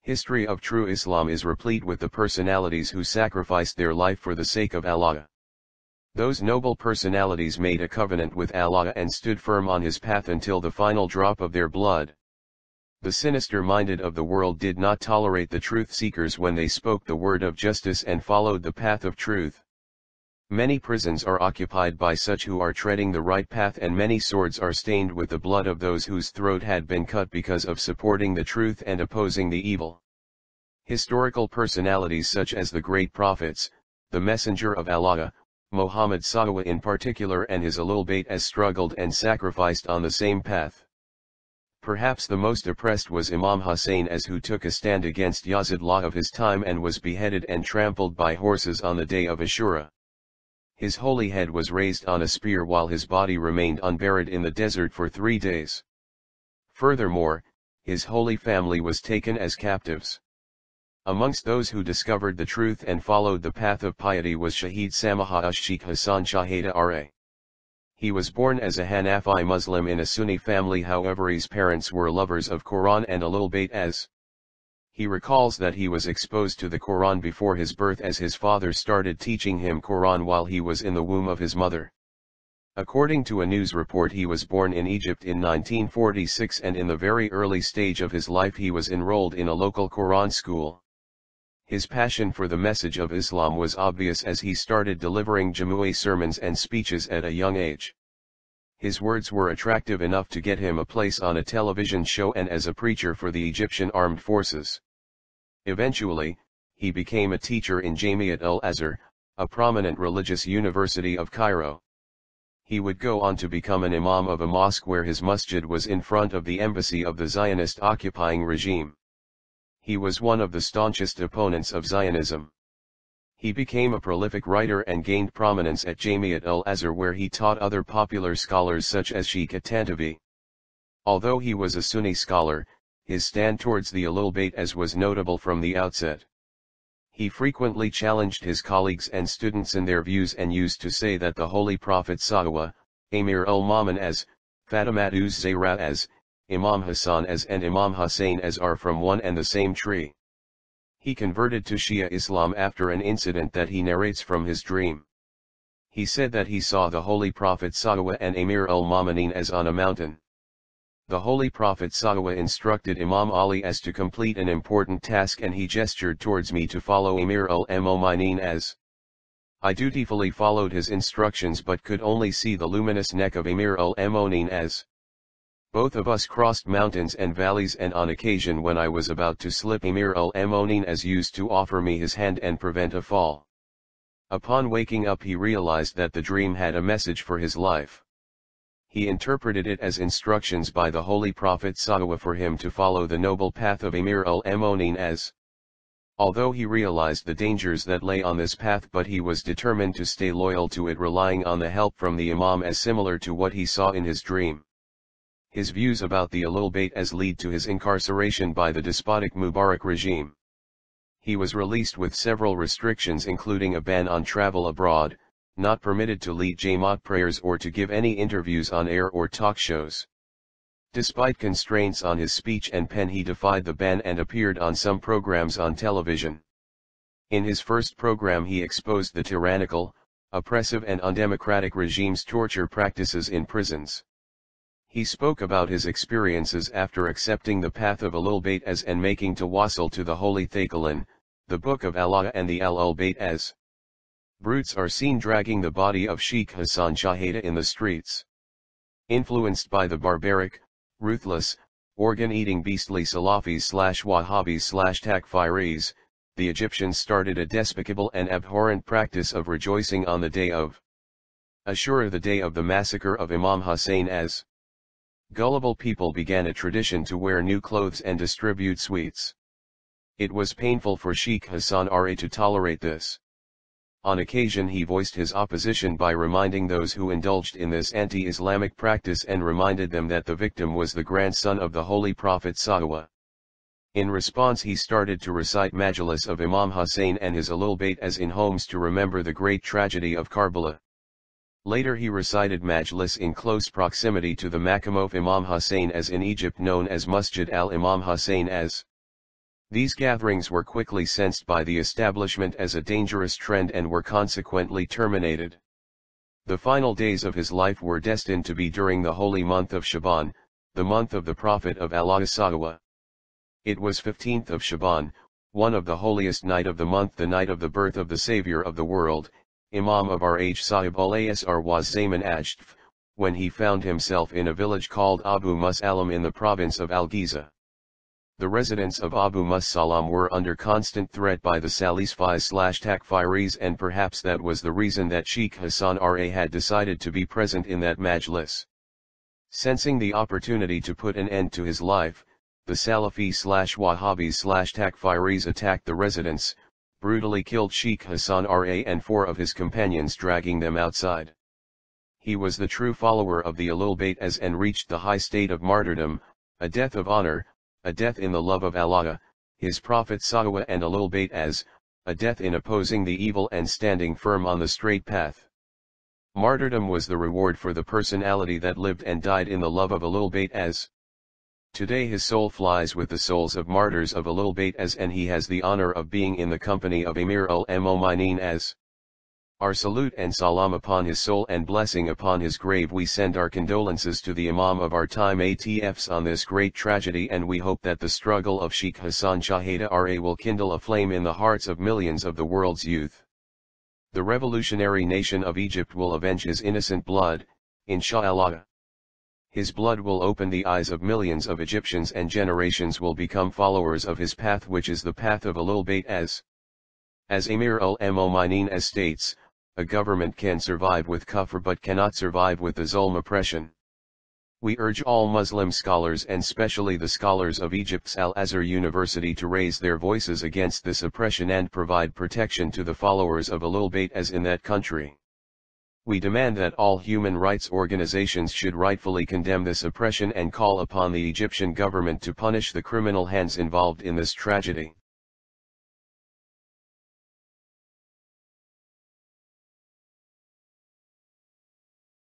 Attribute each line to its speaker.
Speaker 1: History of true Islam is replete with the personalities who sacrificed their life for the sake of Allah. Those noble personalities made a covenant with Allah and stood firm on his path until the final drop of their blood. The sinister-minded of the world did not tolerate the truth-seekers when they spoke the word of justice and followed the path of truth. Many prisons are occupied by such who are treading the right path, and many swords are stained with the blood of those whose throat had been cut because of supporting the truth and opposing the evil. Historical personalities such as the great prophets, the Messenger of Allah, Muhammad Sallallahu in particular, and his Ahlul Bayt as struggled and sacrificed on the same path. Perhaps the most oppressed was Imam Hussein, as who took a stand against Yazid law of his time and was beheaded and trampled by horses on the day of Ashura. His holy head was raised on a spear while his body remained unburied in the desert for 3 days. Furthermore, his holy family was taken as captives. Amongst those who discovered the truth and followed the path of piety was Shaheed Sheikh Hasan Shahata. He was born as a Hanafi Muslim in a Sunni family, however his parents were lovers of Quran and Ahlul Bayt as. He recalls that he was exposed to the Quran before his birth, as his father started teaching him Quran while he was in the womb of his mother. According to a news report, he was born in Egypt in 1946, and in the very early stage of his life he was enrolled in a local Quran school. His passion for the message of Islam was obvious as he started delivering Jamui sermons and speeches at a young age. His words were attractive enough to get him a place on a television show and as a preacher for the Egyptian armed forces. Eventually, he became a teacher in Jamiat al-Azhar, a prominent religious university of Cairo. He would go on to become an imam of a mosque where his masjid was in front of the embassy of the Zionist occupying regime. He was one of the staunchest opponents of Zionism. He became a prolific writer and gained prominence at Jamiat al-Azhar, where he taught other popular scholars such as Sheikh Hasan. Although he was a Sunni scholar, his stand towards the Ahlul Bayt as was notable from the outset. He frequently challenged his colleagues and students in their views and used to say that the Holy Prophet Sallallahu, Amir al-Mu'minin as, Fatima uz-Zahra as, Imam Hassan as and Imam Hussein as are from one and the same tree. He converted to Shia Islam after an incident that he narrates from his dream. He said that he saw the Holy Prophet Sallallahu and Amir al-Mu'minin as on a mountain. The Holy Prophet Sallallahu instructed Imam Ali as to complete an important task, and he gestured towards me to follow Amir al-Mu'minin as. I dutifully followed his instructions but could only see the luminous neck of Amir al-Mu'minin as. Both of us crossed mountains and valleys, and on occasion when I was about to slip, Amir al-Mu'minin as used to offer me his hand and prevent a fall. Upon waking up he realized that the dream had a message for his life. He interpreted it as instructions by the Holy Prophet Sallallahu for him to follow the noble path of Amir al-Mu'minin as. Although he realized the dangers that lay on this path, but he was determined to stay loyal to it, relying on the help from the Imam as similar to what he saw in his dream. His views about the Ahlul Bayt as lead to his incarceration by the despotic Mubarak regime. He was released with several restrictions, including a ban on travel abroad, not permitted to lead Jamaat prayers or to give any interviews on air or talk shows. Despite constraints on his speech and pen, he defied the ban and appeared on some programs on television. In his first program he exposed the tyrannical, oppressive and undemocratic regime's torture practices in prisons. He spoke about his experiences after accepting the path of Ahlul Bayt as and making tawassul to the Holy Thaqalan, the Book of Allah and the Ahlul Bayt as. Brutes are seen dragging the body of Sheikh Hasan Shahata in the streets. Influenced by the barbaric, ruthless, organ-eating beastly Salafis/Wahhabis/Takfiris, the Egyptians started a despicable and abhorrent practice of rejoicing on the day of Ashura, the day of the massacre of Imam Hussein as. Gullible people began a tradition to wear new clothes and distribute sweets. It was painful for Sheikh Hasan to tolerate this. On occasion he voiced his opposition by reminding those who indulged in this anti-Islamic practice and reminded them that the victim was the grandson of the Holy Prophet Sallallahu. In response he started to recite Majlis of Imam Hussein and his Ahlul Bayt as in homes to remember the great tragedy of Karbala. Later he recited Majlis in close proximity to the Maqam of Imam Hussein as in Egypt known as Masjid al-Imam Hussein as. These gatherings were quickly sensed by the establishment as a dangerous trend and were consequently terminated. The final days of his life were destined to be during the holy month of Shaban, the month of the Prophet of Allah Salawah. It was 15th of Shaban, one of the holiest night of the month, the night of the birth of the Savior of the world, Imam of our age Sahib al-Asr was Zaman Ajdf, when he found himself in a village called Abu Mus'alam in the province of Al-Giza. The residents of Abu Mus'alam were under constant threat by the Salisfis/Takfiris, and perhaps that was the reason that Sheikh Hasan had decided to be present in that majlis. Sensing the opportunity to put an end to his life, the Salafi/Wahhabis/Takfiris attacked the residents, brutally killed Sheikh Hasan and 4 of his companions, dragging them outside. He was the true follower of the Ahlul Bayt and reached the high state of martyrdom, a death of honor, a death in the love of Allah, his Prophet Salawah, and Ahlul Bayt a death in opposing the evil and standing firm on the straight path. Martyrdom was the reward for the personality that lived and died in the love of Ahlul Bayt. Today his soul flies with the souls of martyrs of Ahlul Bayt and he has the honor of being in the company of Amir al-Mu'minin. Our salute and salam upon his soul and blessing upon his grave. We send our condolences to the Imam of our time ATFs on this great tragedy, and we hope that the struggle of Sheikh Hasan Shahata will kindle a flame in the hearts of millions of the world's youth. The revolutionary nation of Egypt will avenge his innocent blood, inshallah. His blood will open the eyes of millions of Egyptians, and generations will become followers of his path, which is the path of Ahlul Bayt. As Amir al-Mu'minin states, a government can survive with kufr but cannot survive with the zulm oppression. We urge all Muslim scholars, and specially the scholars of Egypt's Al-Azhar University, to raise their voices against this oppression and provide protection to the followers of Ahlul Bayt in that country. We demand that all human rights organizations should rightfully condemn this oppression and call upon the Egyptian government to punish the criminal hands involved in this tragedy.